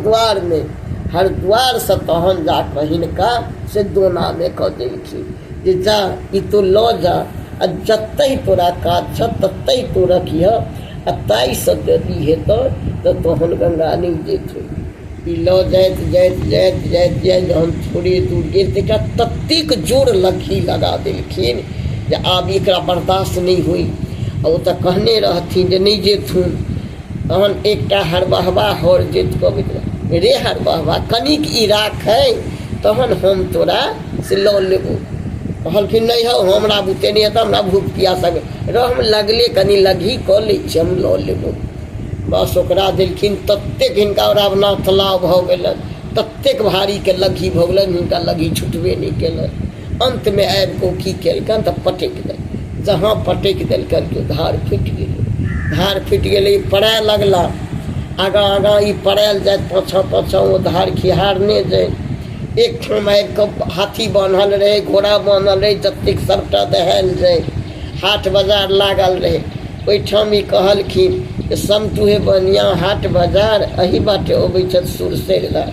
द्वार में हरिद्वार से तहन जाकर हिनका से दोना में कह देलखिन जे जा ई तो ल जा आ जतै तोरा काज छ ततै तो रखिह आ ताई से यदि हेतौ तो तहन गंगा नहीं जेथु। ई ल जाइत जाइत जाइत जाइत जाइत जहन थोड़े दूर गेल तकरा ततेक जोर लगी लगा देलखिन जे आब एकरा बर्दाश्त नहीं हुई। और तो कहने रहथिन जे नहीं जेथुन। तहन एकटा हरबहबा हर जेत कहबैत रे हरबहबा कनिक ई राख है तहन हम तोरा से ल लेबो। कहलखिन नहीं हो हमरा बुते नहीं हेतौ हमरा भूख प्यास रहम लगले कनि लगी कऽ लै छी हम ल लेबो। बस ओकरा देलखिन ततेक हिनका रावनाथ लाभ भऽ गेलनि ततेक भारी के लगी भऽ गेलनि हिनका लगी छुटबे नहीं केलनि। अंत में आबि कऽ की केलकनि तऽ पटकि देलकनि। जहाँ पटकि देलकनि कि धार फुटि गेलै। धार फुटि गेलै पड़य लगला आगाँ आगाँ ई पड़ायल जाए पाछाँ पाछाँ ओ धार खिहारने जाए। एक ठाम आबि कऽ हाथी बान्हल रहे घोड़ा बान्हल रहे जतेक सबटा दहायल रहे हाट बाजार लागल रहे। ओहिठाम ई कहलखिन समतुहे बनिया हाट बाजार एही बाटे अबै छथि सुरसैरधार।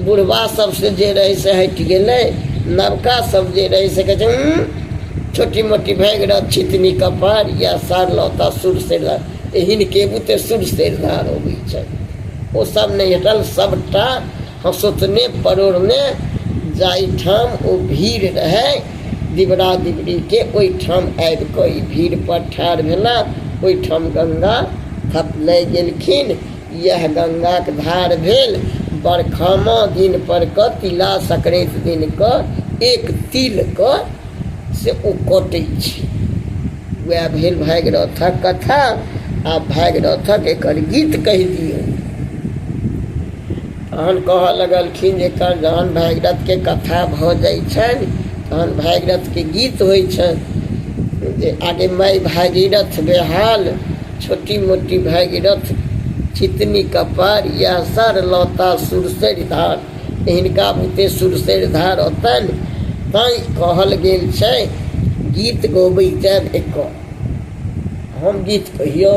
बुढ़बा सबसे जे रहे से हटि गेलै नवका सब जे रहे से कहै छै छोटी मोटी भैगरथ छितनी कपार या सार लौता सुरसैरधार हिनके बुते सुरसैरधार अबै छै। ओ सब नहीं हटल सबटा हंसोतने परोड़ने जाहिठाम ओ भीड़ रहे दिबरा दिबरी के ओहिठाम आबि कऽ ई भीड़ पर ठाढ़ भेला। ओहिठाम गंगा थपलै गेलखिन। यह गंगा के धार भेल बरखामा दिन पर क तिला संक्रांति दिन क एक तिल क से ओ कटै छै। वह भेल भागीरथक कथा। आ भागीरथक एकर गीत कहि दियौ। तहन कहऽ लगलखिन जेकर जहन भागीरथ के कथा भऽ जाइ छनि तहन भागीरथ के गीत होइ छनि जे आगे माई भागीरथ बेहाल छोटी मोटी भागीरथ छितनी कपार या सर लौता सुरसैरधार हिनका बुते सुरसैरधार अतनि। तैं कहल गेल छै गीत गबै जायब एकर। हम गीत कहियौ।